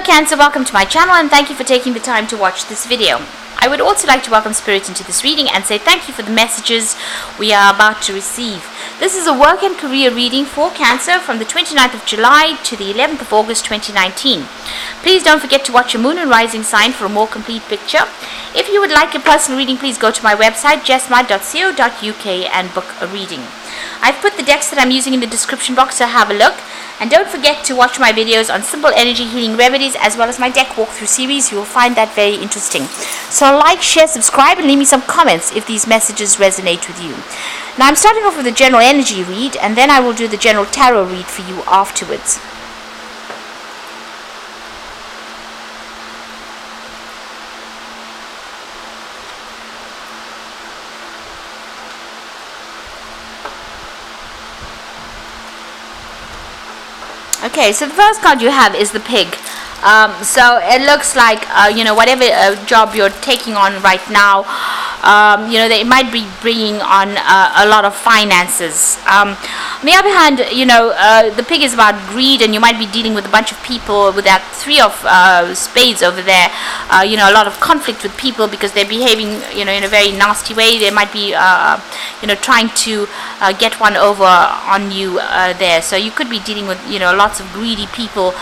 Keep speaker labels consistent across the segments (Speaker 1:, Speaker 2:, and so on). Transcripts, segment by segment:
Speaker 1: Cancer, welcome to my channel and thank you for taking the time to watch this video. I would also like to welcome Spirit into this reading and say thank you for the messages we are about to receive. This is a work and career reading for Cancer from the 29th of July to the 11th of August 2019. Please don't forget to watch your moon and rising sign for a more complete picture. If you would like a personal reading, please go to my website jessma.co.uk and book a reading. I've put the decks that I'm using in the description box, so have a look. And don't forget to watch my videos on simple energy healing remedies as well as my deck walkthrough series. You will find that very interesting. So like, share, subscribe and leave me some comments if these messages resonate with you. Now I'm starting off with a general energy read and then I will do the general tarot read for you afterwards. Okay, so the first card you have is the pig. So it looks like, whatever job you're taking on right now, they might be bringing on a lot of finances. On the other hand, the pig is about greed and you might be dealing with a bunch of people with that three of spades over there. A lot of conflict with people because they're behaving, in a very nasty way. They might be, trying to get one over on you there. So you could be dealing with, lots of greedy people,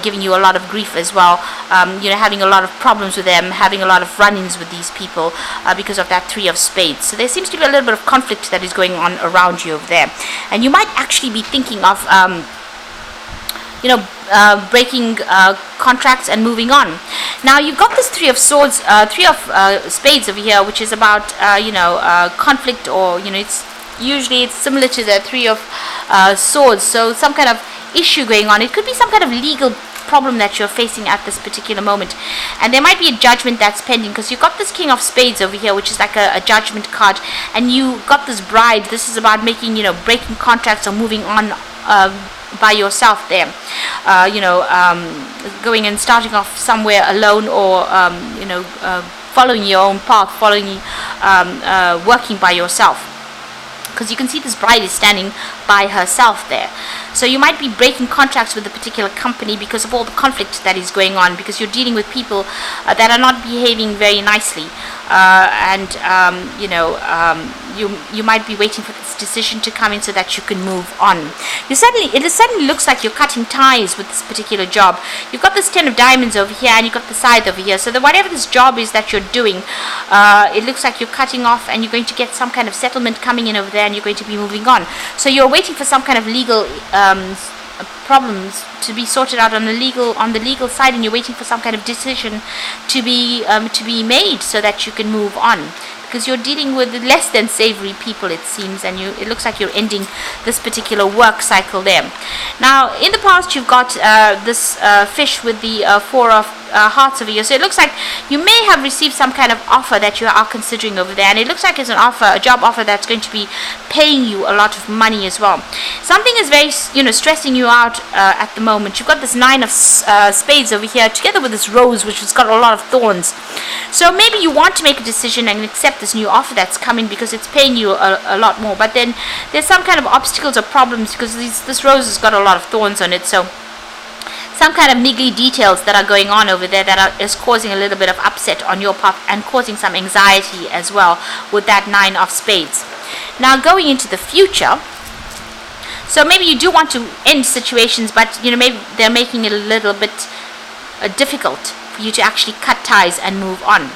Speaker 1: giving you a lot of grief as well, having a lot of problems with them, having a lot of run-ins with these people because of that three of spades. So there seems to be a little bit of conflict that is going on around you over there, and you might actually be thinking of breaking contracts and moving on. Now you've got this three of swords, three of spades over here, which is about conflict, or it's similar to the three of swords, so some kind of issue going on. It could be some kind of legal problem that you're facing at this particular moment, and there might be a judgment that's pending because you've got this king of spades over here, which is like a judgment card, and you got this bride. This is about making, breaking contracts or moving on by yourself there, going and starting off somewhere alone, or following your own path, working by yourself, because you can see this bride is standing by herself there. So you might be breaking contracts with a particular company because of all the conflict that is going on, because you're dealing with people that are not behaving very nicely, you might be waiting for this decision to come in so that you can move on. It suddenly looks like you're cutting ties with this particular job. You've got this 10 of diamonds over here and you've got the scythe over here, so that whatever this job is that you're doing, it looks like you're cutting off and you're going to get some kind of settlement coming in over there, and you're going to be moving on. So you're waiting for some kind of legal problems to be sorted out on the legal side, and you're waiting for some kind of decision to be made so that you can move on, because you're dealing with less than savory people, it seems, and it looks like you're ending this particular work cycle there. Now in the past you've got this fish with the four of hearts over here, so it looks like you may have received some kind of offer that you are considering over there, and it looks like it's a job offer that's going to be paying you a lot of money as well. Something is very stressing you out at the moment. You've got this nine of spades over here together with this rose, which has got a lot of thorns. So maybe you want to make a decision and accept this new offer that's coming because it's paying you a lot more, but then there's some kind of obstacles or problems because this rose has got a lot of thorns on it. So some kind of niggly details that are going on over there that is causing a little bit of upset on your part and causing some anxiety as well with that nine of spades. Now going into the future, so maybe you do want to end situations, but maybe they're making it a little bit difficult for you to actually cut ties and move on.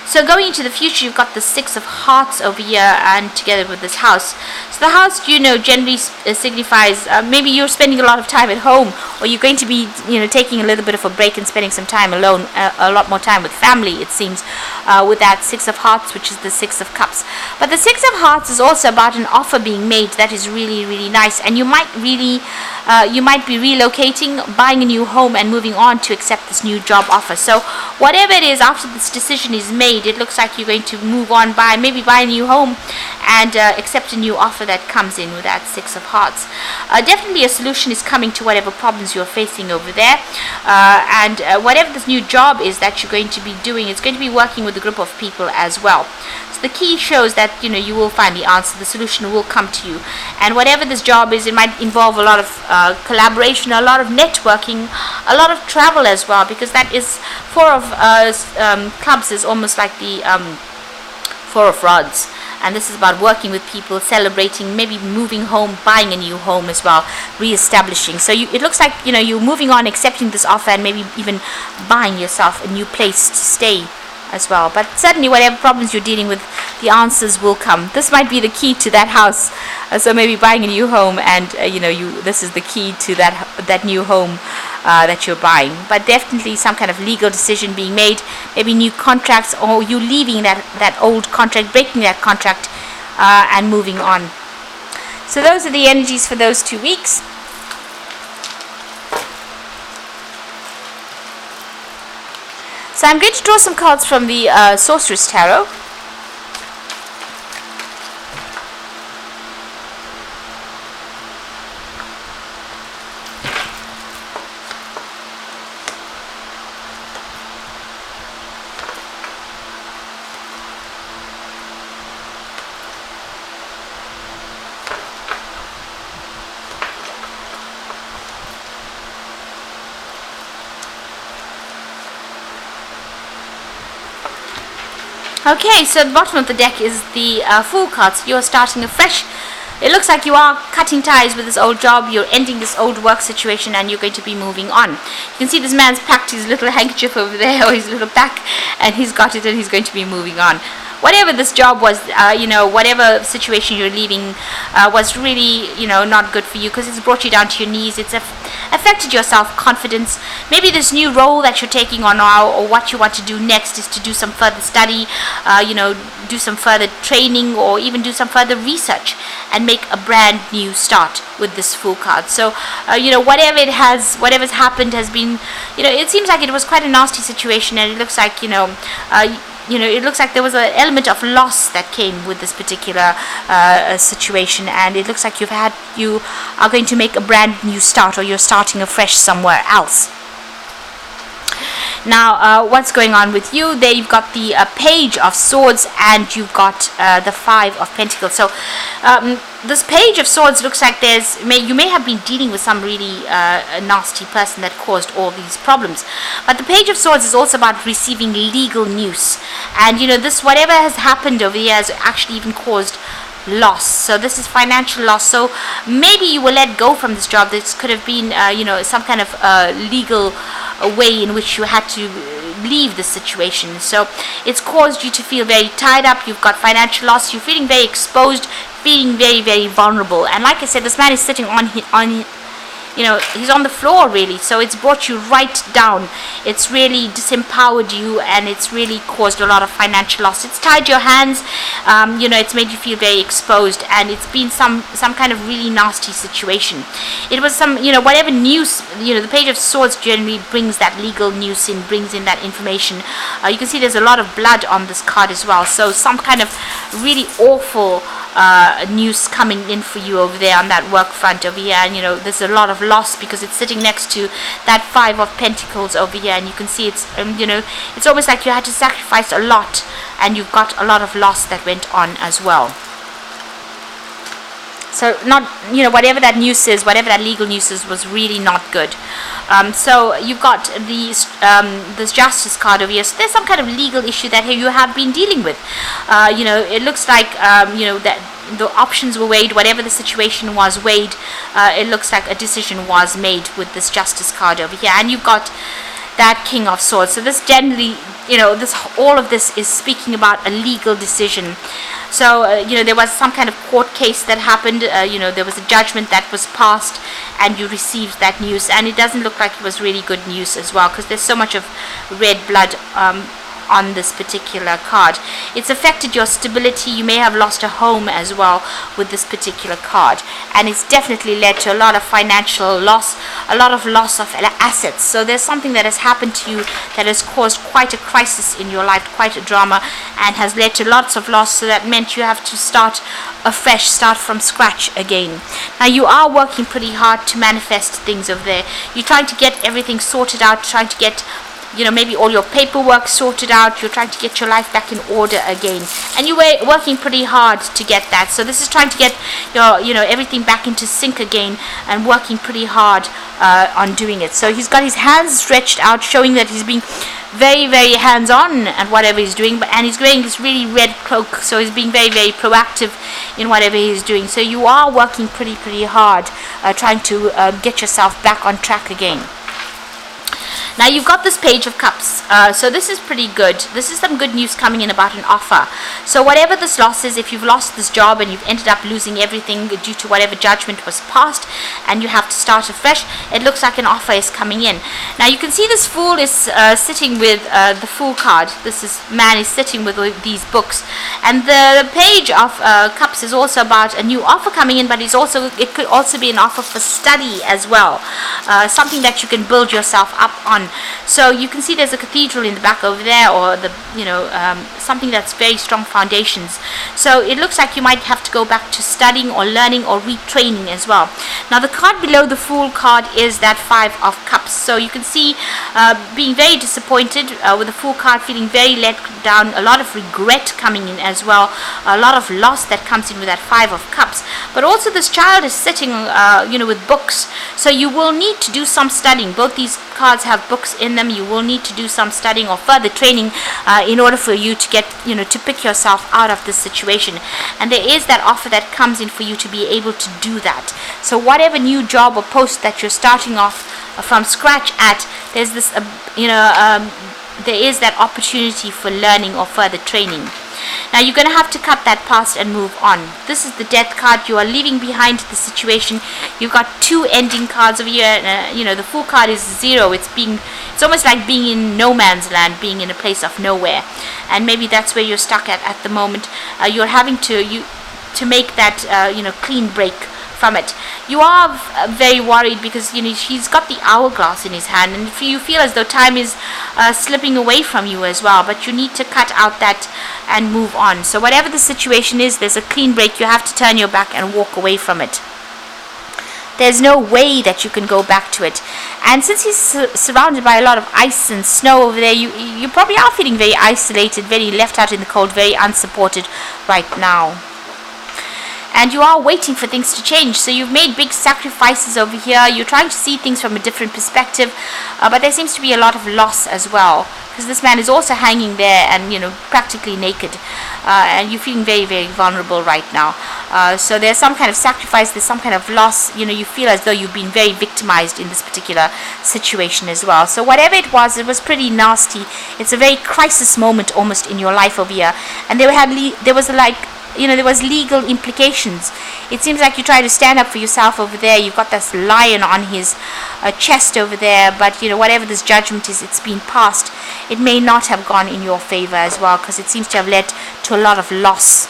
Speaker 1: So going into the future, you've got the six of hearts over here and together with this house. So the house, generally signifies maybe you're spending a lot of time at home, or you're going to be, taking a little bit of a break and spending some time alone, a lot more time with family, it seems, with that six of hearts, which is the six of cups. But the six of hearts is also about an offer being made that is really, really nice, and you might be relocating, buying a new home and moving on to accept this new job offer. So whatever it is, after this decision is made, it looks like you're going to move on, maybe buy a new home and accept a new offer that comes in with that six of hearts. Definitely a solution is coming to whatever problems you're facing over there, and whatever this new job is that you're going to be doing, it's going to be working with a group of people as well. So the key shows that you will find the answer, the solution will come to you, and whatever this job is, it might involve a lot of collaboration, a lot of networking, a lot of travel as well, because that is four of clubs is almost like the four of rods, and this is about working with people, celebrating, maybe moving home, buying a new home as well, re-establishing. So it looks like you're moving on, accepting this offer, and maybe even buying yourself a new place to stay as well. But certainly whatever problems you're dealing with, the answers will come. This might be the key to that house. So maybe buying a new home, and this is the key to that new home that you're buying. But definitely some kind of legal decision being made, maybe new contracts, or you leaving that old contract, breaking that contract, and moving on. So those are the energies for those 2 weeks. So I'm going to draw some cards from the Sorcerer's Tarot. Okay, so at the bottom of the deck is the Fool card. So you're starting afresh. It looks like you are cutting ties with this old job, you're ending this old work situation, and you're going to be moving on. You can see this man's packed his little handkerchief over there, or his little pack, and he's got it, and he's going to be moving on. Whatever this job was, whatever situation you're leaving was really, not good for you, because it's brought you down to your knees. It's affected your self-confidence. Maybe this new role that you're taking on now, or what you want to do next, is to do some further study, do some further training, or even do some further research and make a brand new start with this Fool card. So, whatever's happened has been, it seems like it was quite a nasty situation, and it looks like, it looks like there was an element of loss that came with this particular situation, and it looks like you are going to make a brand new start, or you're starting afresh somewhere else. Now, what's going on with you? There you've got the Page of Swords, and you've got the Five of Pentacles. So this Page of Swords looks like you may have been dealing with some really nasty person that caused all these problems. But the Page of Swords is also about receiving legal news. And, this whatever has happened over here has actually even caused loss. So this is financial loss. So maybe you were let go from this job. This could have been some kind of legal way in which you had to leave the situation. So it's caused you to feel very tied up. You've got financial loss. You're feeling very exposed, feeling very, very vulnerable. And like I said, this man is sitting on he's on the floor, really. So it's brought you right down. It's really disempowered you, and it's really caused a lot of financial loss. It's tied your hands. It's made you feel very exposed, and it's been some kind of really nasty situation. It was whatever news, the Page of Swords generally brings that legal news in, brings in that information. You can see there's a lot of blood on this card as well. So some kind of really awful news coming in for you over there on that work front over here. And there's a lot of loss, because it's sitting next to that Five of Pentacles over here, and you can see it's it's almost like you had to sacrifice a lot, and you've got a lot of loss that went on as well. So whatever that news is, whatever that legal news is, was really not good. So you've got this Justice card over here. So there's some kind of legal issue that you have been dealing with. It looks like that the options were weighed, whatever the situation was weighed. It looks like a decision was made with this Justice card over here, and you've got that King of Swords. So this generally, all of this is speaking about a legal decision. So there was some kind of court case that happened. There was a judgment that was passed, and you received that news, and it doesn't look like it was really good news as well, because there's so much of red blood on this particular card. It's affected your stability. You may have lost a home as well with this particular card, and it's definitely led to a lot of financial loss, a lot of loss of assets. So there's something that has happened to you that has caused quite a crisis in your life, quite a drama, and has led to lots of loss. So that meant you have to start afresh, start from scratch again. Now you are working pretty hard to manifest things over there. You're trying to get everything sorted out, trying to get maybe all your paperwork sorted out. You're trying to get your life back in order again, and you were working pretty hard to get that. So this is trying to get your everything back into sync again, and working pretty hard on doing it. So he's got his hands stretched out, showing that he's being very, very hands-on at whatever he's doing, and he's wearing this really red cloak, so he's being very, very proactive in whatever he's doing. So you are working pretty hard, trying to get yourself back on track again. Now you've got this Page of Cups, so this is pretty good. This is some good news coming in about an offer. So whatever this loss is, if you've lost this job and you've ended up losing everything due to whatever judgment was passed, and you have to start afresh, it looks like an offer is coming in. Now you can see this Fool is sitting with the Fool card. Man is sitting with these books, and the Page of Cups is also about a new offer coming in, but it could also be an offer for study as well, something that you can build yourself up on. So you can see there's a cathedral in the back over there, or something that's very strong foundations. So it looks like you might have to go back to studying or learning or retraining as well. Now the card below the Fool card is that 5 of Cups. So you can see being very disappointed with the Fool card, feeling very let down, a lot of regret coming in as well, a lot of loss that comes in with that 5 of Cups. But also this child is sitting with books, so you will need to do some studying. Both these cards have books in them. You will need to do some studying or further training in order for you to get to pick yourself out of this situation. And there is that offer that comes in for you to be able to do that. So whatever new job or post that you're starting off from scratch at, there's this there is that opportunity for learning or further training. Now you're going to have to cut that past and move on. This is the Death card. You are leaving behind the situation. You've got 2 ending cards over here. The Fool card is 0. It's almost like being in no man's land, being in a place of nowhere, and maybe that's where you're stuck at the moment. You're having to make that clean break from it. You are very worried because he's got the hourglass in his hand, and you feel as though time is slipping away from you as well, but you need to cut out that and move on. So whatever the situation is, there's a clean break. You have to turn your back and walk away from it. There's no way that you can go back to it. And since he's surrounded by a lot of ice and snow over there, you probably are feeling very isolated, very left out in the cold, very unsupported right now. And you are waiting for things to change. So you've made big sacrifices over here. You're trying to see things from a different perspective, but there seems to be a lot of loss as well, because this man is also hanging there and practically naked, and you're feeling very, very vulnerable right now. So there's some kind of sacrifice, there's some kind of loss. You feel as though you've been very victimized in this particular situation as well. So whatever it was pretty nasty. It's a very crisis moment almost in your life over here, and there was legal implications. It seems like you try to stand up for yourself over there. You've got this lion on his chest over there, but whatever this judgment is, it's been passed. It may not have gone in your favor as well, because it seems to have led to a lot of loss.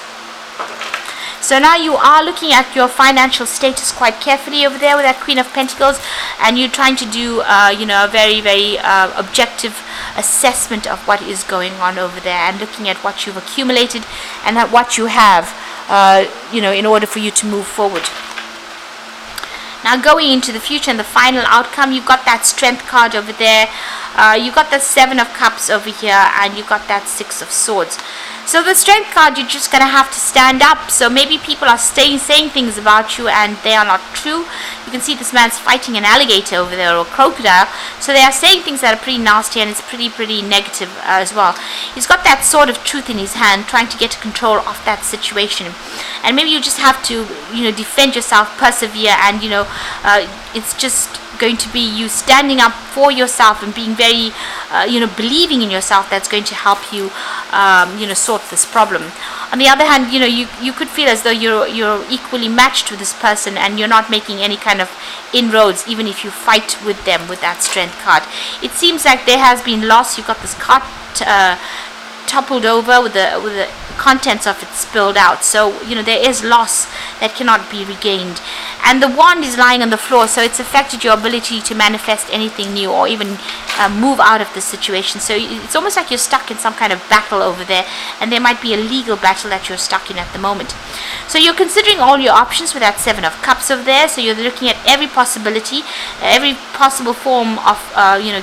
Speaker 1: So now you are looking at your financial status quite carefully over there with that Queen of Pentacles, and you're trying to do a very, very objective assessment of what is going on over there, and looking at what you've accumulated and at what you have in order for you to move forward. Now going into the future and the final outcome, you've got that Strength card over there, you've got the 7 of Cups over here, and you've got that 6 of Swords. So the Strength card, you're just going to have to stand up. So maybe people are saying things about you and they are not true. You can see this man's fighting an alligator over there, or a crocodile. So they are saying things that are pretty nasty, and it's pretty negative as well. He's got that Sword of Truth in his hand, trying to get control of that situation. And maybe you just have to, defend yourself, persevere, and, it's just going to be you standing up for yourself and being very, believing in yourself. That's going to help you, sort this problem. On the other hand, you could feel as though you're equally matched with this person, and you're not making any kind of inroads, even if you fight with them with that Strength card. It seems like there has been loss. You've got this cart toppled over with the contents of it spilled out. So there is loss that cannot be regained. And the wand is lying on the floor, so it's affected your ability to manifest anything new or even move out of the situation. So it's almost like you're stuck in some kind of battle over there, and there might be a legal battle that you're stuck in at the moment. So you're considering all your options with that 7 of Cups over there. So you're looking at every possibility, every possible form of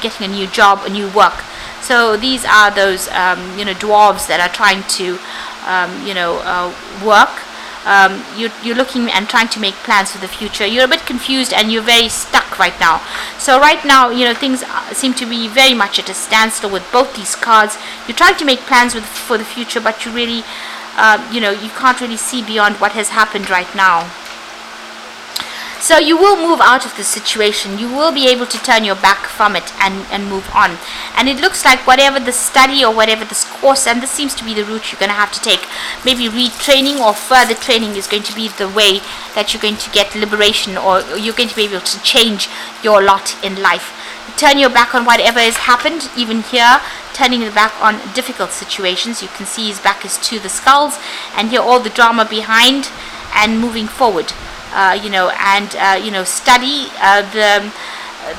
Speaker 1: getting a new job, a new work. So these are those dwarves that are trying to work. You're looking and trying to make plans for the future. You're a bit confused and you're very stuck right now. So right now, things seem to be very much at a standstill with both these cards. You're trying to make plans for the future, but you really, you can't really see beyond what has happened right now. So you will move out of the situation. You will be able to turn your back from it and move on. And it looks like whatever the study or whatever this course, and this seems to be the route you're going to have to take, maybe retraining or further training is going to be the way that you're going to get liberation, or you're going to be able to change your lot in life. Turn your back on whatever has happened, even here, turning the back on difficult situations. You can see his back is to the skulls, and here all the drama behind, and moving forward. Study.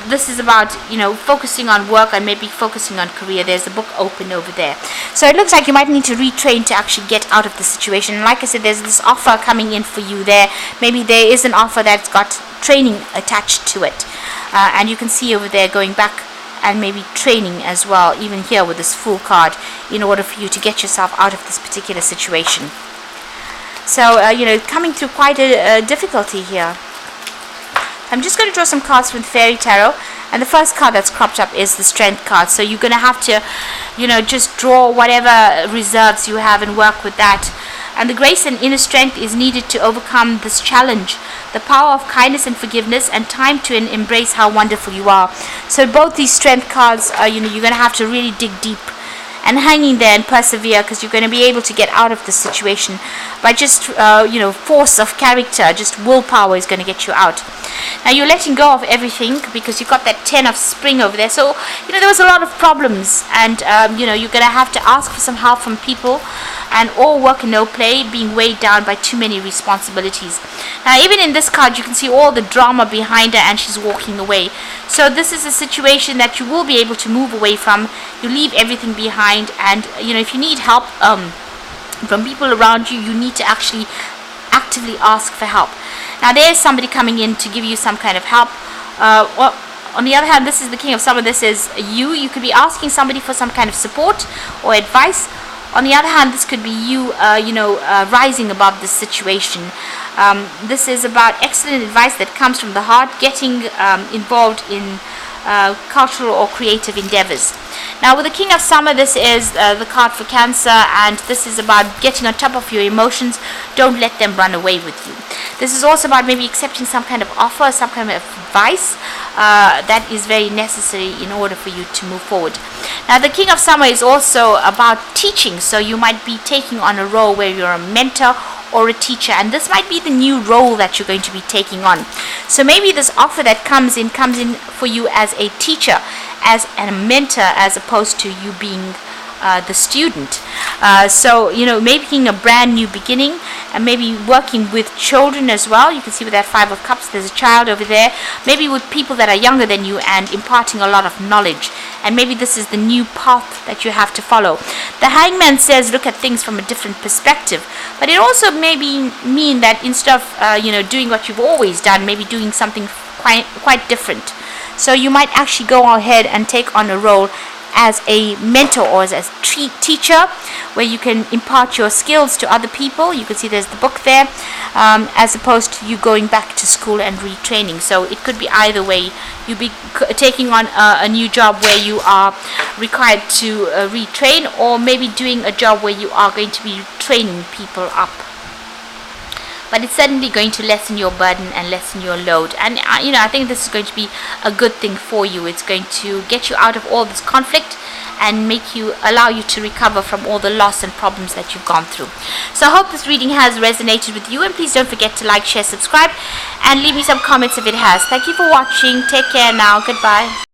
Speaker 1: This is about focusing on work and maybe focusing on career. There's a book open over there. So it looks like you might need to retrain to actually get out of the situation. And like I said, there's this offer coming in for you there. Maybe there is an offer that's got training attached to it, and you can see over there going back and maybe training as well, even here with this Fool card, in order for you to get yourself out of this particular situation. So, coming through quite a difficulty here. I'm just going to draw some cards from the Fairy Tarot. And the first card that's cropped up is the Strength card. So you're going to have to, just draw whatever reserves you have and work with that. And the grace and inner strength is needed to overcome this challenge. The power of kindness and forgiveness, and time to embrace how wonderful you are. So both these Strength cards, you're going to have to really dig deep and hanging there and persevere, because you're going to be able to get out of this situation by just force of character. Just willpower is going to get you out. Now you're letting go of everything because you've got that 10 of Spring over there. So there was a lot of problems, and you're going to have to ask for some help from people, and all work and no play, being weighed down by too many responsibilities. Now even in this card you can see all the drama behind her, and she's walking away. So this is a situation that you will be able to move away from. You leave everything behind, and if you need help from people around you, you need to actually actively ask for help. Now there's somebody coming in to give you some kind of help. On the other hand, this is the King of Summer. This is you could be asking somebody for some kind of support or advice. On the other hand, this could be you rising above this situation. This is about excellent advice that comes from the heart, getting involved in cultural or creative endeavors. Now with the King of Summer, this is the card for Cancer, and this is about getting on top of your emotions. Don't let them run away with you. This is also about maybe accepting some kind of offer, some kind of advice that is very necessary in order for you to move forward. Now the King of Summer is also about teaching, so you might be taking on a role where you're a mentor or a teacher, and this might be the new role that you're going to be taking on. So maybe this offer that comes in for you as a teacher, as a mentor, as opposed to you being the student. So making a brand new beginning, and maybe working with children as well. You can see with that 5 of Cups, there's a child over there, maybe with people that are younger than you, and imparting a lot of knowledge. And maybe this is the new path that you have to follow. The Hangman says look at things from a different perspective, but it also maybe mean that instead of doing what you've always done, maybe doing something quite different. So you might actually go ahead and take on a role as a mentor or as a teacher, where you can impart your skills to other people. You can see there's the book there, as opposed to you going back to school and retraining. So it could be either way. You'll be taking on a new job where you are required to retrain, or maybe doing a job where you are going to be training people up. But it's certainly going to lessen your burden and lessen your load. And I think this is going to be a good thing for you. It's going to get you out of all this conflict and allow you to recover from all the loss and problems that you've gone through. So I hope this reading has resonated with you, and please don't forget to like, share, subscribe, and leave me some comments if it has. Thank you for watching. Take care now. Goodbye.